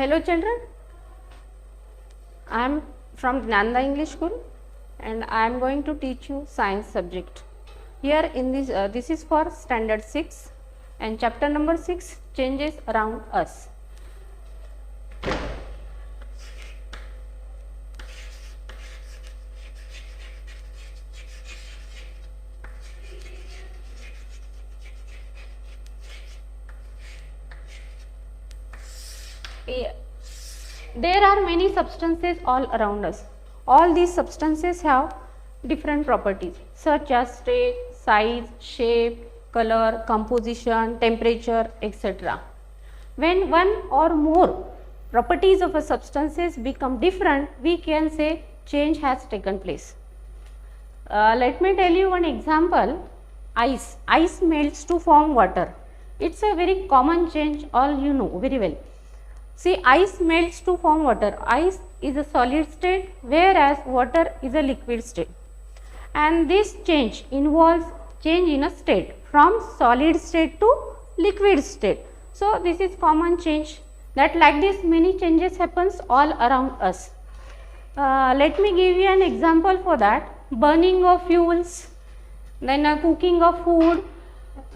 Hello children, I am from Nanda English School and I am going to teach you science subject. Here in this is for standard 6 and chapter number 6, changes around us. There are many substances all around us. All these substances have different properties such as state, size, shape, color, composition, temperature, etc. When one or more properties of a substances become different, we can say change has taken place. Let me tell you one example. Ice. Ice melts to form water. It's a very common change, all you know very well. See, ice melts to form water. Ice is a solid state whereas water is a liquid state. And this change involves change in a state from solid state to liquid state. So, this is common change that like this many changes happens all around us. Let me give you an example for that. Burning of fuels, then cooking of food,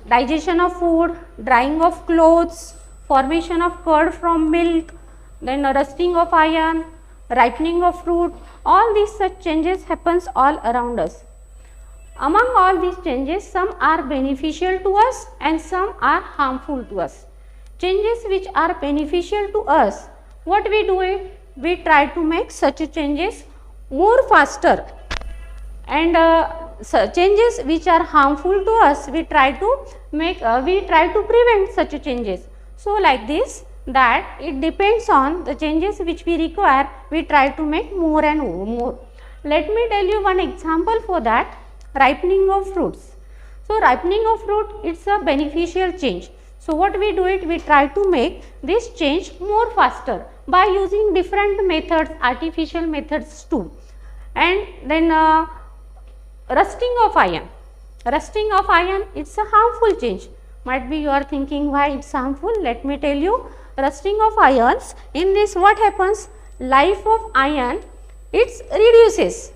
digestion of food, drying of clothes, formation of curd from milk, then rusting of iron, ripening of fruit, all these such changes happens all around us. Among all these changes, some are beneficial to us and some are harmful to us. Changes which are beneficial to us, what we do? We try to make such changes more faster, and changes which are harmful to us, we try to prevent such changes. So, like this, that it depends on the changes which we require, we try to make more and more. Let me tell you one example for that, ripening of fruits. So, ripening of fruit, it's a beneficial change. So, what we do we try to make this change more faster by using different methods, artificial methods too. And then rusting of iron. Rusting of iron, it's a harmful change. Might be you are thinking why it's harmful. Let me tell you, rusting of irons, in this what happens? Life of iron, it reduces.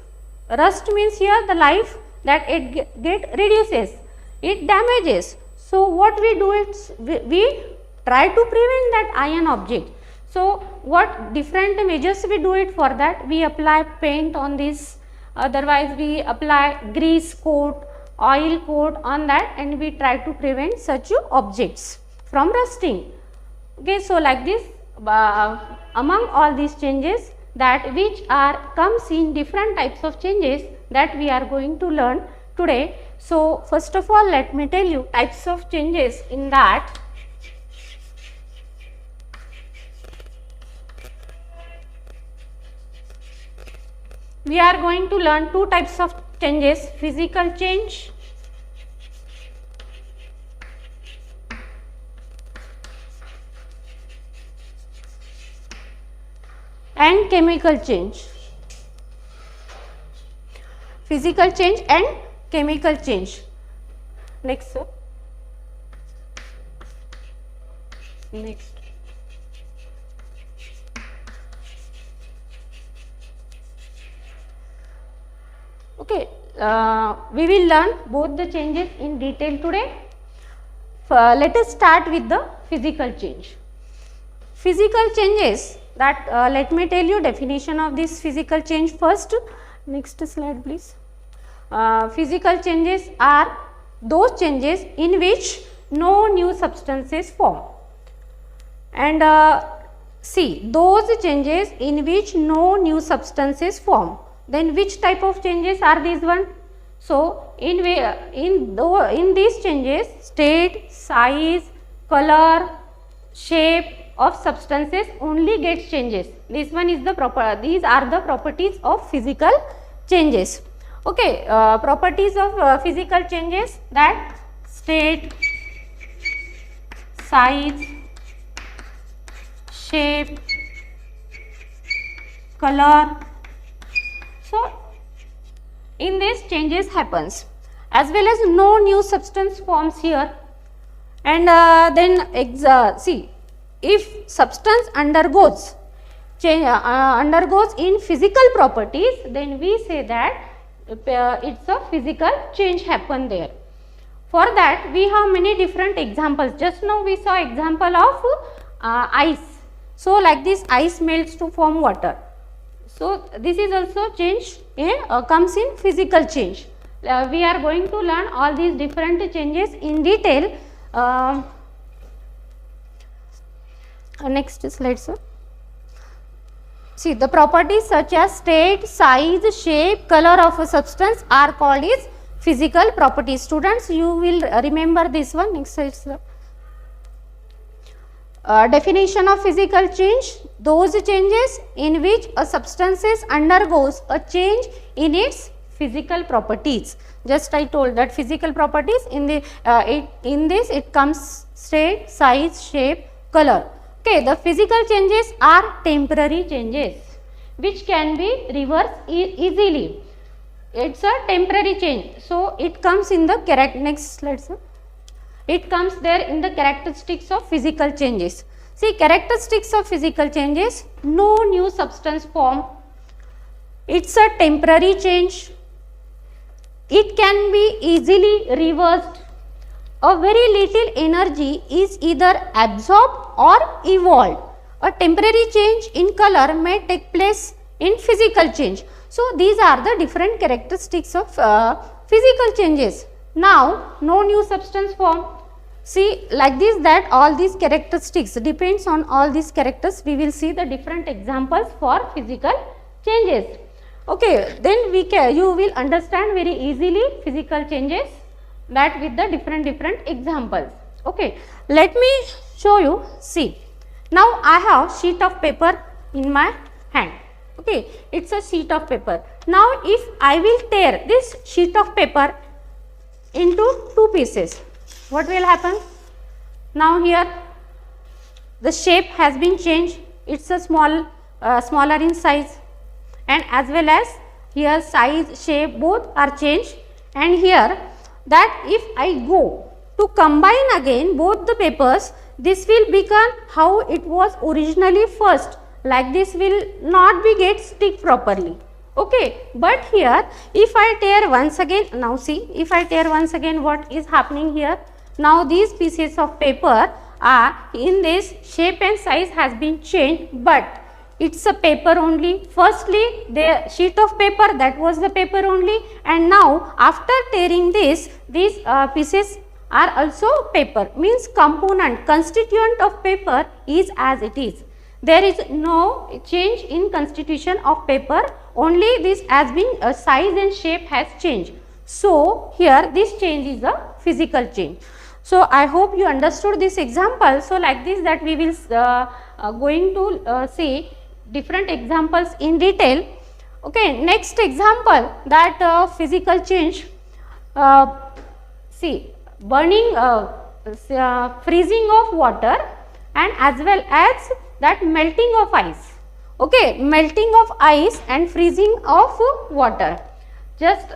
Rust means here the life that it get reduces, it damages. So, what we do is we try to prevent that iron object. So, what different measures we do it for that? We apply paint on this, otherwise we apply grease coat, oil coat on that, and we try to prevent such objects from rusting. Okay, so like this, among all these changes that which are comes in different types of changes that we are going to learn today. So, first of all, let me tell you types of changes in that. We are going to learn two types of changes, physical change and chemical change. Physical change and chemical change. Next, sir. Next. Okay, we will learn both the changes in detail today. Let us start with the physical change. Physical changes, that let me tell you definition of this physical change first. Next slide please. Physical changes are those changes in which no new substances form. And see, those changes in which no new substances form. Then which type of changes are these one? So, in these changes, state, size, color, shape of substances only gets changes. This one is the these are the properties of physical changes. Okay, properties of physical changes, that state, size, shape, color. So, in this changes happens, as well as no new substance forms here, and then see, if substance undergoes in physical properties, then we say that it's a physical change happen there. For that we have many different examples. Just now we saw example of ice. So like this ice melts to form water. So this is also change comes in physical change. We are going to learn all these different changes in detail. Next slide, sir. See, the properties such as state, size, shape, color of a substance are called as physical properties. Students, you will remember this one. Next slide, sir. Definition of physical change: those changes in which a substance undergoes a change in its physical properties. Just I told that physical properties in the in this it comes state, size, shape, color. Okay, the physical changes are temporary changes which can be reversed easily. It's a temporary change. So it comes in the next slide, sir. It comes there in the characteristics of physical changes. See, characteristics of physical changes: no new substance form. It's a temporary change. It can be easily reversed. A very little energy is either absorbed or evolved. A temporary change in color may take place in physical change. So these are the different characteristics of physical changes. Now, no new substance form. See, like this, that all these characteristics depends on all these characters. We will see the different examples for physical changes. Okay, then you will understand very easily physical changes, that with the different examples. Okay, let me show you. See, now I have sheet of paper in my hand. Okay, it's a sheet of paper. Now if I will tear this sheet of paper into two pieces, what will happen? Now here the shape has been changed. It's a smaller in size, and as well as here size, shape both are changed. And here that if I go to combine again both the papers, this will become how it was originally first. Like this will not be get stick properly. Okay, but here if I tear once again, now see, if I tear once again, what is happening here? Now these pieces of paper are in this shape and size has been changed, but it's a paper only. Firstly the sheet of paper, that was the paper only, and now after tearing this, these pieces are also paper, means component, constituent of paper is as it is. There is no change in constitution of paper, only this has been size and shape has changed. So here this change is a physical change. So I hope you understood this example. So like this, that we will going to see different examples in detail. Okay, next example, that physical change. See, burning, freezing of water, and as well as that melting of ice. Okay, melting of ice and freezing of water. Just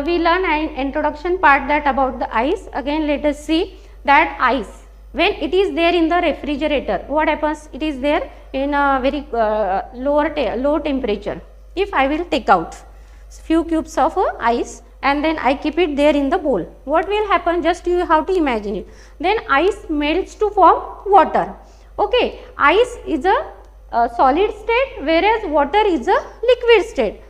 we learn an introduction part that about the ice. Again let us see that ice, when it is there in the refrigerator, what happens? It is there in a very low temperature. If I will take out few cubes of ice and then I keep it there in the bowl, what will happen? Just you have to imagine it. Then ice melts to form water. Okay, ice is a solid state, whereas water is a liquid state.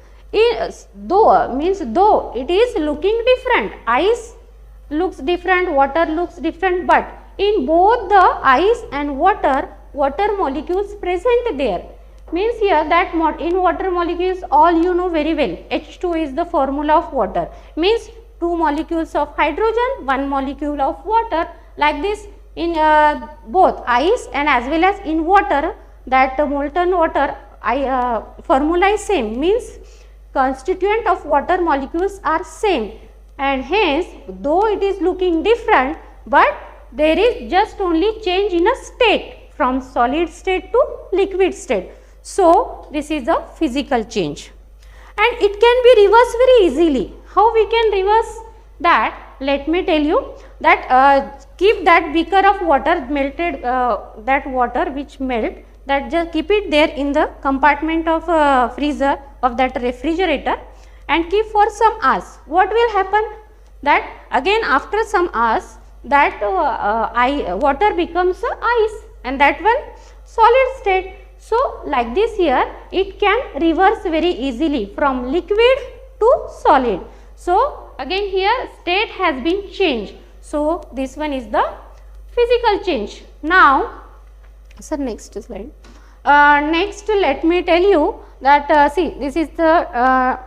Though it is looking different, ice looks different, water looks different, but in both the ice and water molecules present there. Means here that in water molecules, all you know very well, H2 is the formula of water, means 2 molecules of hydrogen, 1 molecule of water. Like this in both ice and as well as in water, that molten water formula is same, means constituent of water molecules are same, and hence though it is looking different, but there is just only change in a state from solid state to liquid state. So this is a physical change, and it can be reversed very easily. How we can reverse that? Let me tell you that keep that beaker of water melted, that water which melt, that just keep it there in the compartment of freezer of that refrigerator and keep for some hours. What will happen? That again after some hours that water becomes ice and that one solid state. So like this here it can reverse very easily from liquid to solid. So again here state has been changed. So this one is the physical change. Now sir, next slide. Next let me tell you that see, this is the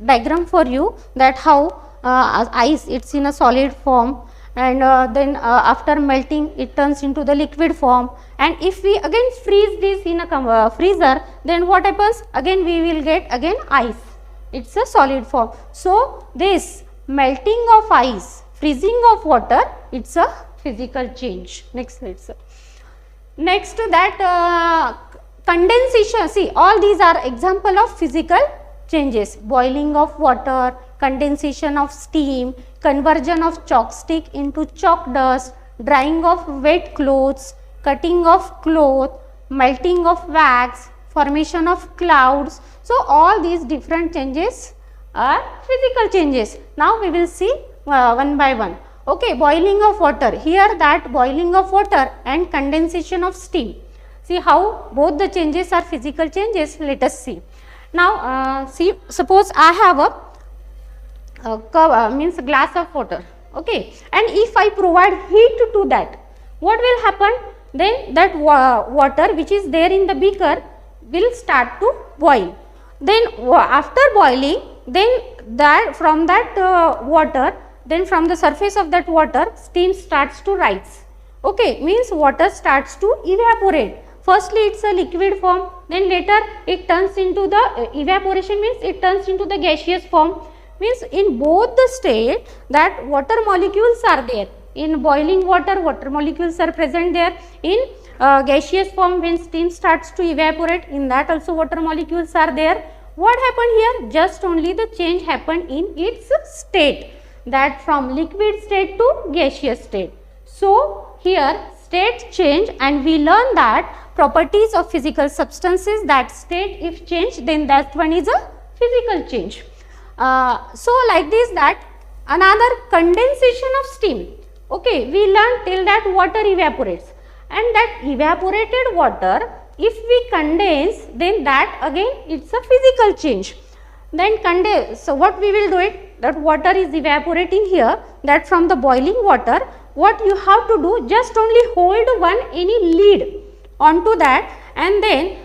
diagram for you, that how ice, it's in a solid form, and then after melting it turns into the liquid form, and if we again freeze this in a freezer, then what happens? Again we will get again ice, it's a solid form. So this melting of ice, freezing of water, it's a physical change. Next slide sir. Next that condensation, see all these are example of physical changes: boiling of water, condensation of steam, conversion of chalk stick into chalk dust, drying of wet clothes, cutting of cloth, melting of wax, formation of clouds. So all these different changes are physical changes. Now we will see one by one. Okay, boiling of water, here that boiling of water and condensation of steam. See how both the changes are physical changes. Let us see. Now see, suppose I have a means glass of water, okay, and if I provide heat to that, what will happen? Then that water which is there in the beaker will start to boil. Then after boiling, then that from that water, then from the surface of that water steam starts to rise. Okay, means water starts to evaporate. Firstly it's a liquid form, then later it turns into the evaporation, means it turns into the gaseous form. Means in both the state that water molecules are there. In boiling water, water molecules are present there. In gaseous form, when steam starts to evaporate, in that also water molecules are there. What happened here? Just only the change happened in its state, that from liquid state to gaseous state. So here state change, and we learn that properties of physical substances, that state if changed, then that one is a physical change. So like this, that another condensation of steam. Okay, we learned till that water evaporates, and that evaporated water if we condense, then that again it's a physical change. Then condense, so what we will do it, that water is evaporating here, that from the boiling water, what you have to do, just only hold any lid onto that, and then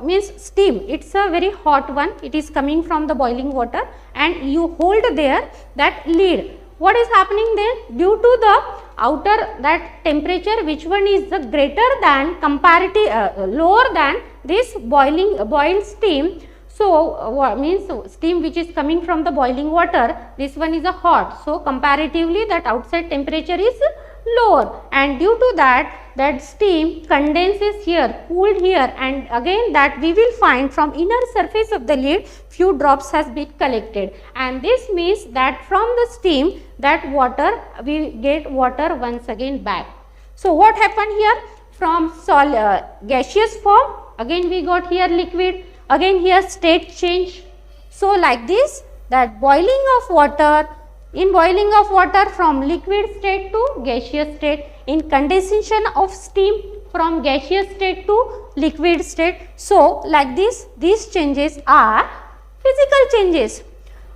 means steam, it's a very hot one, it is coming from the boiling water, and you hold there that lid. What is happening then? Due to the outer that temperature, which one is the greater than comparative lower than this boiled steam. So means steam which is coming from the boiling water, this one is a hot. So comparatively that outside temperature is lower, and due to that steam condenses here, cooled here, and again that we will find from inner surface of the lid few drops has been collected, and this means that from the steam that water, we get water once again back. So what happened here? From gaseous form, again we got here liquid, again here state change. So like this, that boiling of water, in boiling of water from liquid state to gaseous state, in condensation of steam from gaseous state to liquid state. So like this, these changes are physical changes.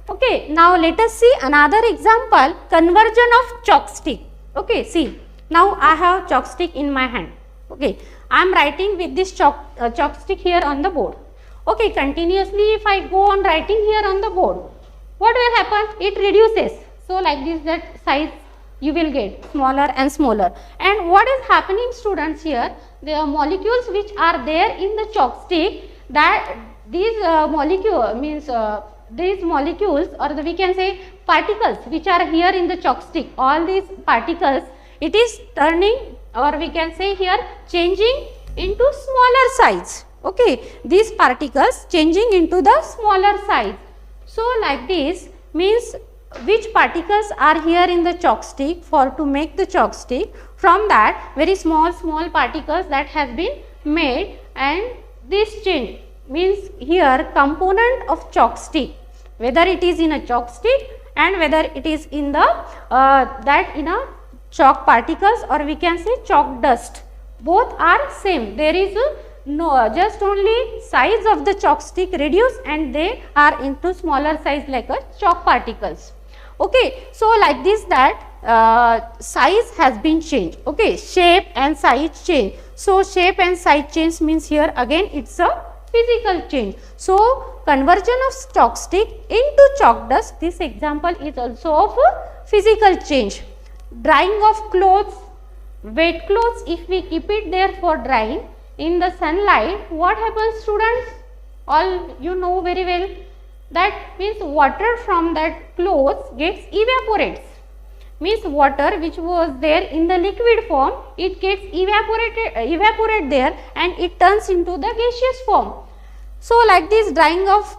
Okay, now let us see another example, conversion of chalk stick. Okay, see, now I have chalk stick in my hand. Okay, I am writing with this chalk stick here on the board. Okay, continuously if I go on writing here on the board, what will happen? It reduces. So like this, that size you will get smaller and smaller. And what is happening, students, here, the molecules which are there in the chalk stick, that these these molecules, or we can say particles which are here in the chalk stick, all these particles, it is turning, or we can say here changing into smaller size. Okay, these particles changing into the smaller size. So like this means which particles are here in the chalk stick for to make the chalk stick. From that very small particles that has been made, and this change means here component of chalk stick, whether it is in a chalk stick and whether it is in the chalk particles, or we can say chalk dust, both are same. There is no, just only size of the chalk stick reduce and they are into smaller size like a chalk particles. Okay, so like this that size has been changed. Okay, shape and size change. So shape and size change means here again it's a physical change. So conversion of chalk stick into chalk dust, this example is also of a physical change. Drying of clothes, wet clothes, if we keep it there for drying in the sunlight, what happens students? All you know very well, that means water from that clothes gets evaporates, means water which was there in the liquid form, it gets evaporate there and it turns into the gaseous form. So like this drying of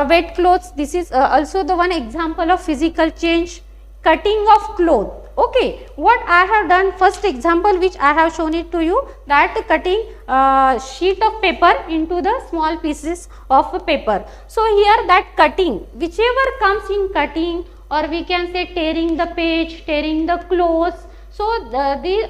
wet clothes, this is also the one example of physical change. Cutting of cloth. Okay, what I have done, first example which I have shown it to you, that cutting sheet of paper into the small pieces of paper. So here that cutting, whichever comes in cutting, or we can say tearing the page, tearing the clothes. So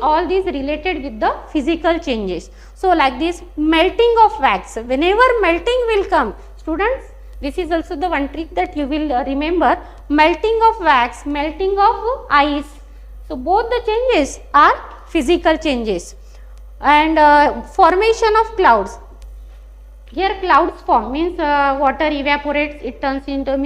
all these related with the physical changes. So like this melting of wax, whenever melting will come, students, this is also the one trick that you will remember, melting of wax, melting of ice. So both the changes are physical changes. And formation of clouds. Here clouds form means water evaporates, it turns into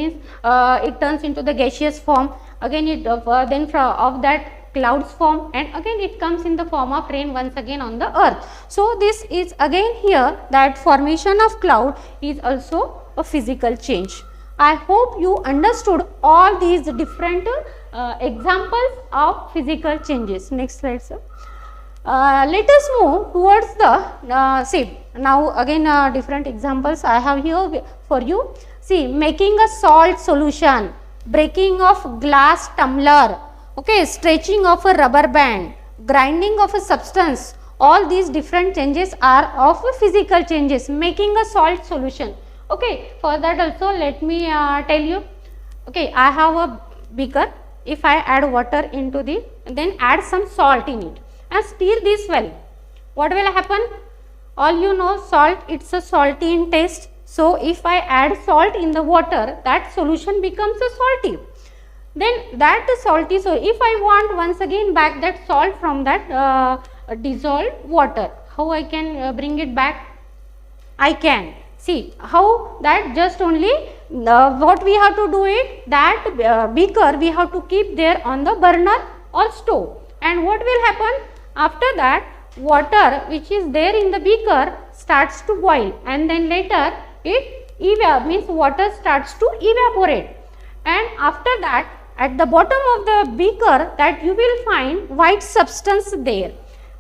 the gaseous form. Again it then of that clouds form, and again it comes in the form of rain once again on the earth. So this is again here that formation of cloud is also a physical change. I hope you understood all these different examples of physical changes. Next slide, sir. Let us move towards the see now again different examples I have here for you. See, making a salt solution, breaking of glass tumbler, okay, stretching of a rubber band, grinding of a substance. All these different changes are of physical changes. Making a salt solution. Okay, for that also let me tell you. Okay, I have a beaker. If I add water into the, then add some salt in it and stir this well, what will happen? All you know, salt, it's a salty in taste. So if I add salt in the water, that solution becomes a salty. Then that salty, so if I want once again back that salt from that dissolved water, how I can bring it back? I can. See how that just only what we have to do it, that beaker we have to keep there on the burner or stove, and what will happen after that, water which is there in the beaker starts to boil, and then later it means water starts to evaporate, and after that at the bottom of the beaker that you will find white substance there,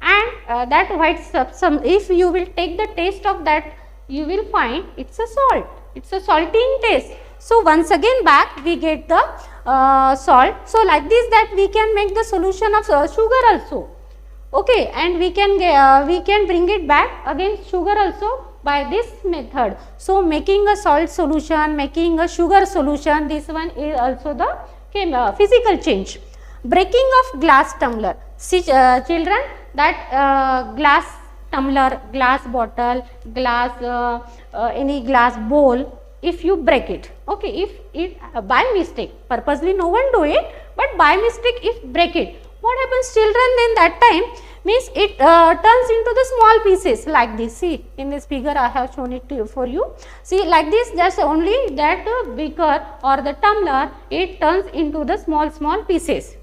and that white substance, if you will take the taste of that, you will find it's a salt, it's a salty in taste. So once again back we get the salt. So like this that we can make the solution of sugar also. Okay, and we can bring it back again sugar also by this method. So making a salt solution, making a sugar solution, this one is also the physical change. Breaking of glass tumbler. See children, that glass tumbler, glass bottle, glass any glass bowl, if you break it, okay, if it by mistake, purposely no one do it, but by mistake if break it, what happens children then that time? Means it turns into the small pieces like this. See in this figure I have shown it to you, for you. See like this, just only that beaker or the tumbler, it turns into the small pieces.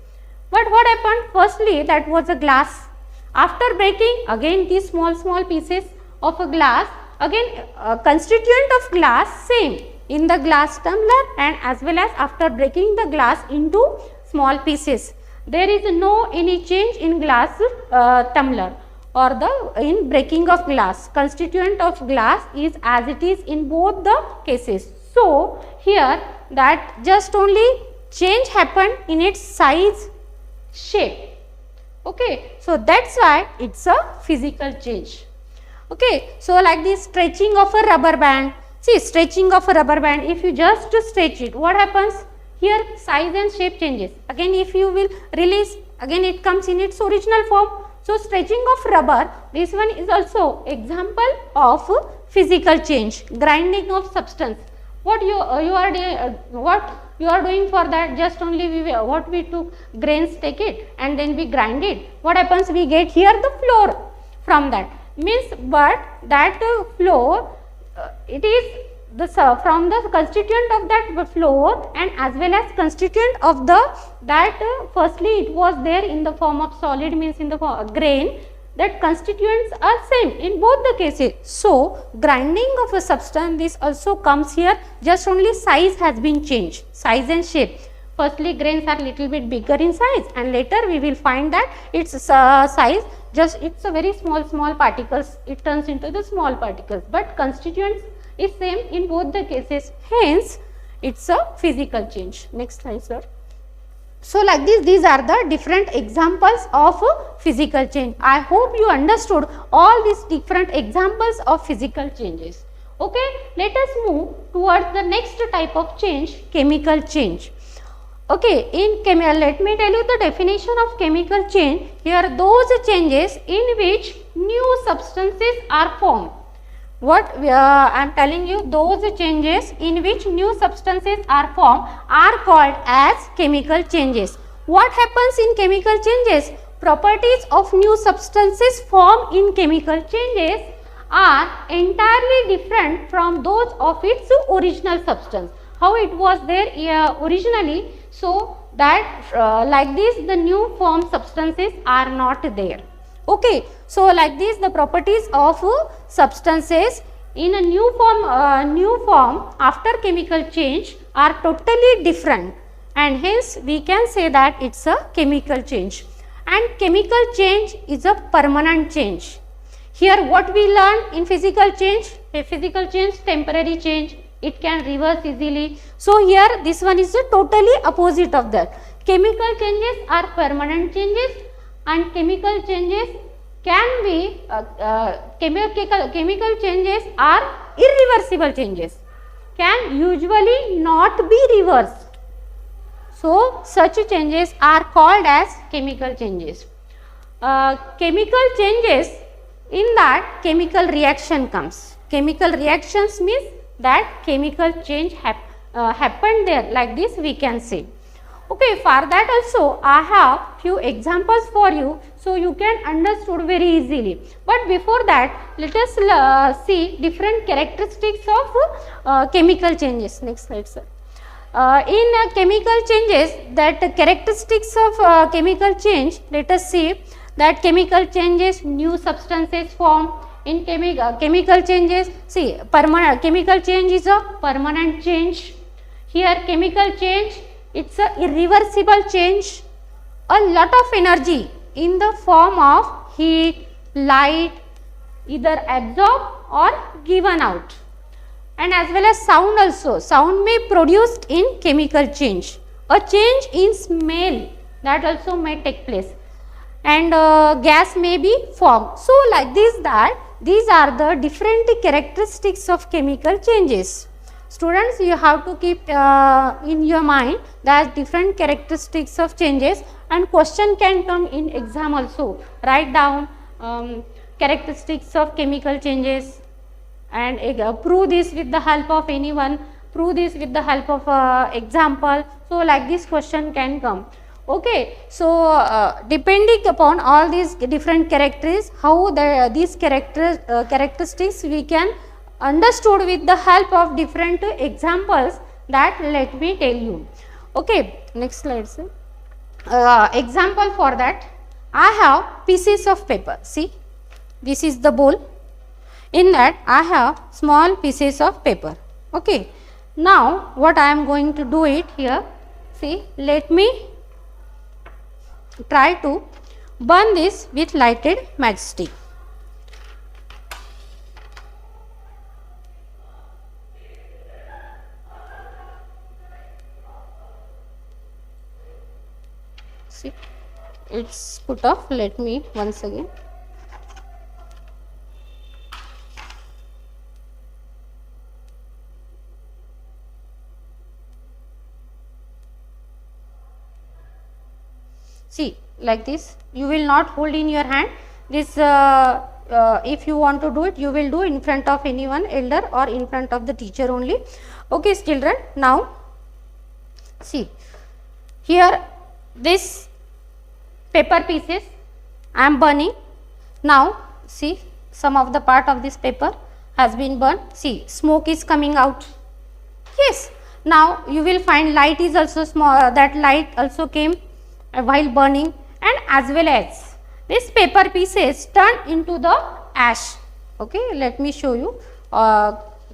But what happened? Firstly that was a glass. After breaking, again these small pieces of a glass, again constituent of glass same in the glass tumbler, and as well as after breaking the glass into small pieces. There is no any change in glass tumbler or the in breaking of glass. Constituent of glass is as it is in both the cases. So here that just only change happened in its size, shape. Okay, so that's why it's a physical change. Okay, so like this stretching of a rubber band. See, stretching of a rubber band, if you just stretch it, what happens? Here size and shape changes. Again, if you will release, again it comes in its original form. So stretching of rubber, this one is also example of physical change. Grinding of substance. What you are doing for that? Just only we took grains, take it and then we grind it. What happens? We get here the flour from that. Means, but that flour, it is the from the constituent of that flour and as well as constituent of the that firstly it was there in the form of solid, means in the grain, that constituents are same in both the cases. So grinding of a substance, this also comes here, just only size has been changed, size and shape. Firstly grains are little bit bigger in size and later we will find that its size, just it's a very small particles, it turns into the small particles, but constituents is same in both the cases, hence it's a physical change. Next slide, sir. So like this, these are the different examples of physical change. I hope you understood all these different examples of physical changes. Okay, let us move towards the next type of change, chemical change. Okay, let me tell you the definition of chemical change. Here those changes in which new substances are formed. What I am telling you, those changes in which new substances are formed are called as chemical changes. What happens in chemical changes? Properties of new substances formed in chemical changes are entirely different from those of its original substance. How it was there originally, so that like this the new formed substances are not there. Okay, so like this the properties of substances in a new form after chemical change are totally different and hence we can say that it's a chemical change. And chemical change is a permanent change. Here what we learn in physical change? A physical change, temporary change, it can reverse easily. So here this one is a totally opposite of that. Chemical changes are permanent changes and chemical changes can be chemical changes are irreversible changes, can usually not be reversed. So such changes are called as chemical changes. Chemical changes, in that chemical reaction comes. Chemical reactions means that chemical change happened there, like this we can say. Okay, for that also I have few examples for you, so you can understood very easily. But before that, let us see different characteristics of chemical changes. Next slide, sir. In chemical changes, that characteristics of chemical change, let us see that chemical changes, new substances form. In chemical changes, see, chemical change is a permanent change. Here chemical change, it's a irreversible change. A lot of energy in the form of heat, light, either absorbed or given out, and as well as sound also. Sound may produced in chemical change. A change in smell, that also may take place, and gas may be formed. So like this, that these are the different characteristics of chemical changes. Students, you have to keep in your mind that different characteristics of changes, and question can come in exam also. Write down characteristics of chemical changes and prove this with the help of anyone, prove this with the help of example. So like this question can come. Okay, so depending upon all these different characteristics, how these characteristics we can understood with the help of different examples, that let me tell you. Okay, next slide, sir. Example for that, I have pieces of paper. See, this is the bowl. In that I have small pieces of paper. Okay, now what I am going to do it here. See, let me try to burn this with lighted matchstick. See, it's put off. Let me once again. See, like this, you will not hold in your hand. This if you want to do it, you will do in front of anyone elder or in front of the teacher only. Okay children, now see here, this paper pieces I am burning. Now see, some of the part of this paper has been burned. See, smoke is coming out. Yes, now you will find light is also small, that light also came while burning, and as well as this paper pieces turned into the ash. Okay, let me show you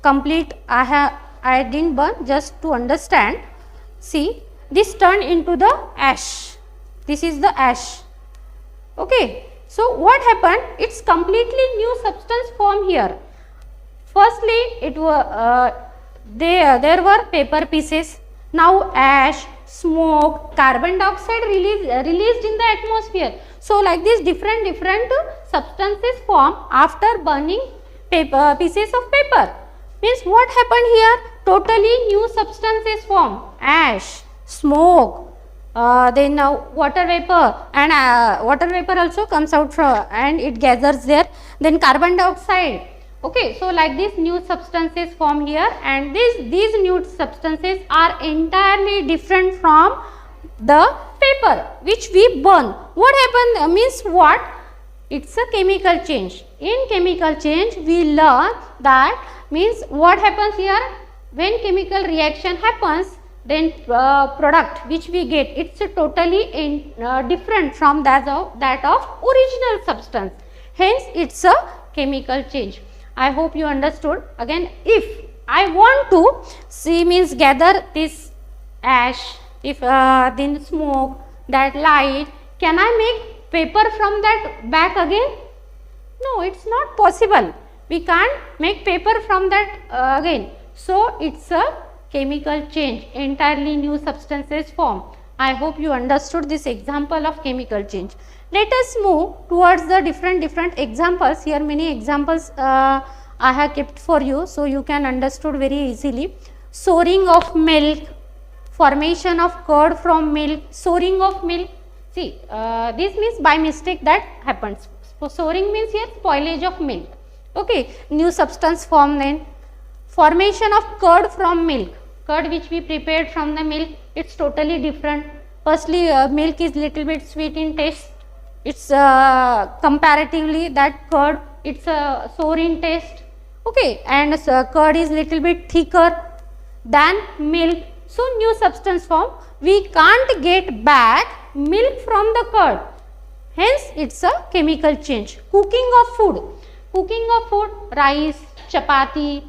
complete. I didn't burn, just to understand. See, this turned into the ash. This is the ash. Okay, so what happened? It's completely new substance formed here. Firstly, it was there were paper pieces. Now ash, smoke, carbon dioxide released in the atmosphere. So like this, different substances form after burning paper pieces of paper. Means what happened here? Totally new substances form. Ash, smoke, then water vapor, and water vapor also comes out from and it gathers there. Then carbon dioxide. Okay, so like this new substances form here, and these new substances are entirely different from the paper which we burn. What happened means what? It's a chemical change. In chemical change, we learn that means what happens here, when chemical reaction happens, then product which we get, it's totally different from that of original substance. Hence, it's a chemical change. I hope you understood. Again, if I want to see, means gather this ash, if then smoke, that light, can I make paper from that back again? No, it's not possible. We can't make paper from that again. So, it's a chemical change, entirely new substances form. I hope you understood this example of chemical change. Let us move towards the different examples. Here many examples I have kept for you, so you can understood very easily. Souring of milk, formation of curd from milk, souring of milk. See, this means by mistake that happens. So, souring means here spoilage of milk. Okay, new substance form. Then formation of curd from milk. Curd which we prepared from the milk, it's totally different. Firstly, milk is little bit sweet in taste. It's comparatively that curd, it's sour in taste. Okay, and curd is little bit thicker than milk. So, new substance form. We can't get back milk from the curd. Hence, it's a chemical change. Cooking of food. Cooking of food, rice, chapati,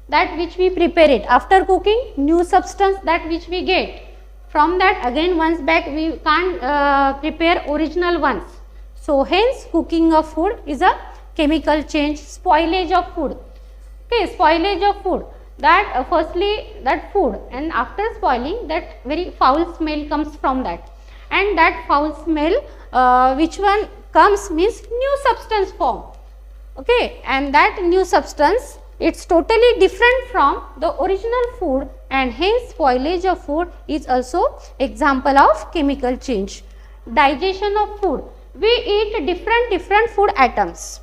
that which we prepare it. After cooking, new substance that which we get. From that again once back we can't prepare original ones. So, hence cooking of food is a chemical change. Spoilage of food. Okay, spoilage of food. That firstly that food, and after spoiling, that very foul smell comes from that. And that foul smell which one comes means new substance form. Okay, and that new substance, it's totally different from the original food, and hence spoilage of food is also example of chemical change. Digestion of food. We eat different food items,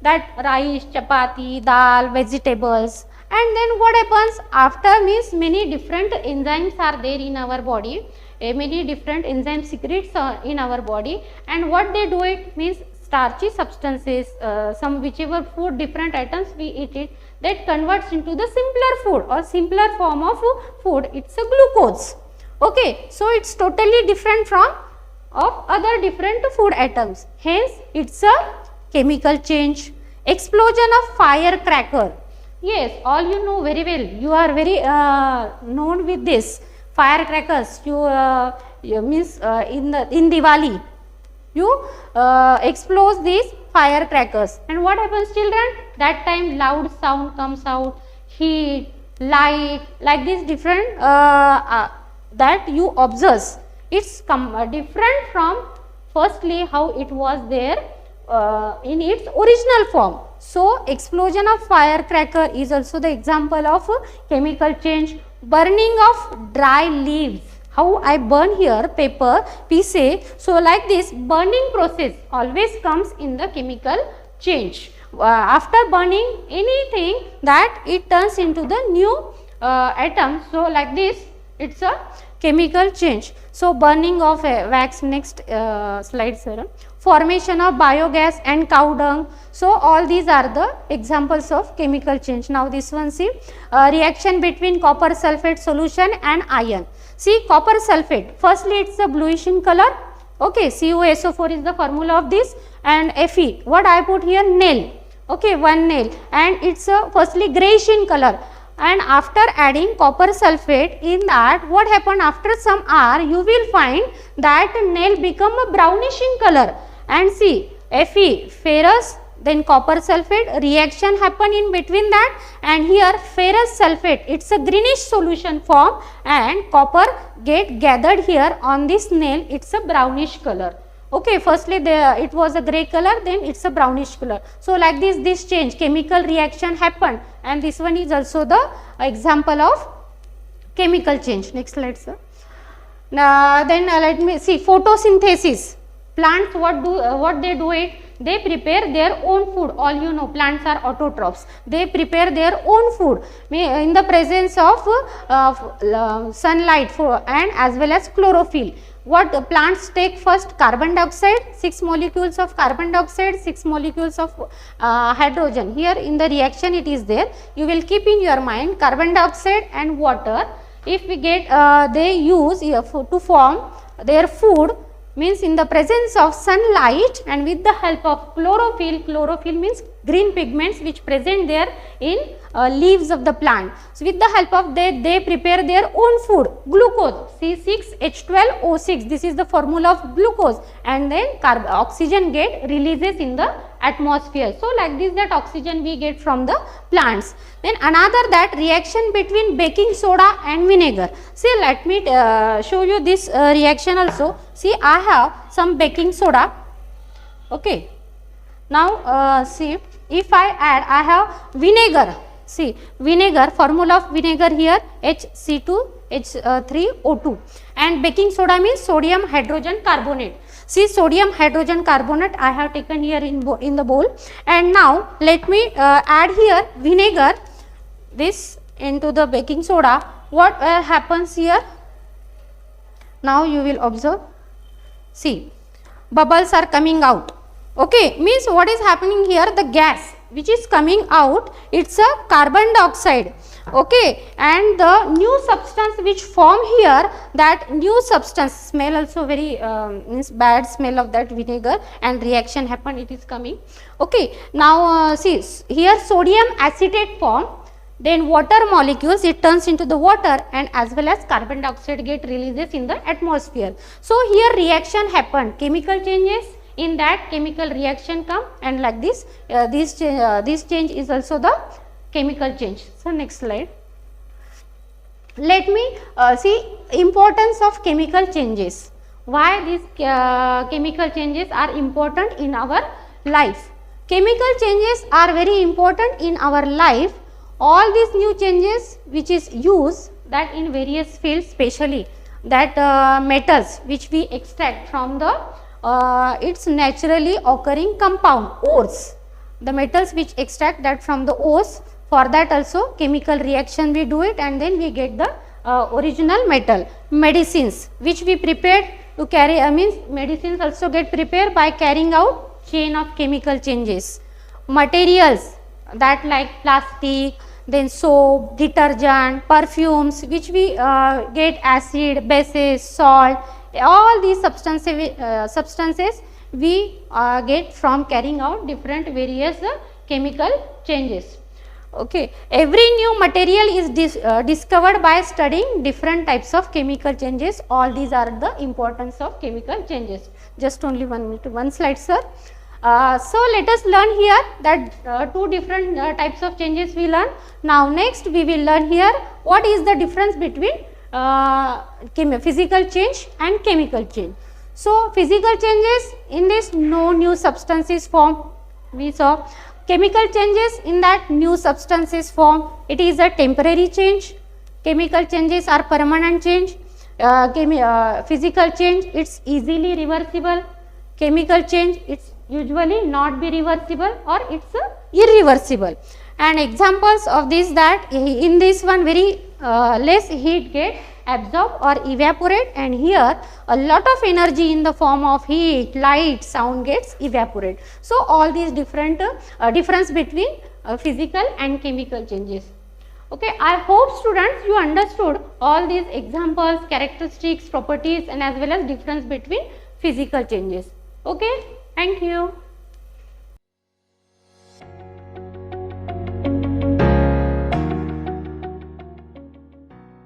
that rice, chapati, dal, vegetables, and then what happens after means many different enzymes are there in our body, many different enzyme secretes are in our body, and what they do it means starchy substances, some whichever food different items we eat it, that converts into the simpler food or simpler form of food, it's a glucose. Okay, so it's totally different from of other different food items, hence it's a chemical change. Explosion of firecracker. Yes, all you know very well, you are very known with this firecrackers. You means in Diwali you explode these firecrackers, and what happens children? That time loud sound comes out, heat, light, like this different that you observe it's different from firstly how it was there in its original form. So explosion of firecracker is also the example of chemical change. Burning of dry leaves, how I burn here paper pieces, so like this burning process always comes in the chemical change. After burning anything, that it turns into the new atom, so like this it's a chemical change. So burning of wax, next slide sir. Formation of biogas and cow dung, so all these are the examples of chemical change. Now this one, see reaction between copper sulphate solution and iron. See copper sulphate, firstly it's a bluish in color, okay, CuSO4 is the formula of this, and Fe, what I put here, nail, okay, one nail, and it's a firstly greyish in color. And after adding copper sulphate, in that what happened, after some hour you will find that nail become a brownish in color. And see Fe, ferrous, then copper sulphate, reaction happen in between that, and here ferrous sulphate, it's a greenish solution form, and copper get gathered here on this nail, it's a brownish color. Okay, firstly it was a grey color, then it's a brownish color. So like this change, chemical reaction happened, and this one is also the example of chemical change. Next slide sir. Then let me see photosynthesis. Plants, what they do it, they prepare their own food. All you know, plants are autotrophs, they prepare their own food in the presence of sunlight and as well as chlorophyll. What plants take first, carbon dioxide, 6 molecules of carbon dioxide, 6 molecules of hydrogen. Here in the reaction it is there, you will keep in your mind carbon dioxide and water. If we get they use to form their food, means in the presence of sunlight and with the help of chlorophyll. Chlorophyll means green pigments which present there in leaves of the plant. So with the help of they prepare their own food, glucose, C6H12O6, this is the formula of glucose, and then oxygen get releases in the atmosphere. So like this, that oxygen we get from the plants. Then another, that reaction between baking soda and vinegar. See, let me show you this reaction also. See, I have some baking soda, okay. Now see, if I add, I have vinegar. See, vinegar, formula of vinegar here, HC2H3O2, and baking soda means sodium hydrogen carbonate. See, sodium hydrogen carbonate I have taken here in the bowl, and now let me add here vinegar, this into the baking soda. What happens here? Now you will observe, see, bubbles are coming out, okay, means what is happening here, the gas which is coming out, it's a carbon dioxide, okay, and the new substance which form here, that new substance, smell also very means bad smell of that vinegar, and reaction happen, it is coming, okay. Now see, here sodium acetate form, then water molecules, it turns into the water, and as well as carbon dioxide get releases in the atmosphere. So here reaction happened, chemical changes, in that chemical reaction come, and like this this change is also the chemical change. So next slide. Let me see importance of chemical changes. Why these chemical changes are important in our life? Chemical changes are very important in our life. All these new changes which is used, that in various fields, specially that metals which we extract from the its naturally occurring compound, ores, the metals which extract that from the ores, for that also chemical reaction we do it, and then we get the original metal. Medicines which we prepared to carry, means medicines also get prepared by carrying out chain of chemical changes. Materials, that like plastic, then soap, detergent, perfumes, which we get acid, bases, salt, all these substances we get from carrying out different various chemical changes. Okay, every new material is discovered by studying different types of chemical changes. All these are the importance of chemical changes. Just only 1 minute, one slide sir. So let us learn here that two different types of changes we learn. Now next we will learn here what is the difference between physical change and chemical change. So physical changes, in this no new substances form, we saw. Chemical changes, in that new substances form, it is a temporary change. Chemical changes are permanent change. Physical change, it's easily reversible. Chemical change, it's usually not be reversible or it's irreversible. And examples of this, that in this one very less heat get absorb or evaporate, and here a lot of energy in the form of heat, light, sound gets evaporate. So all these different difference between physical and chemical changes. Okay, I hope students you understood all these examples, characteristics, properties, and as well as difference between physical changes. Okay, thank you.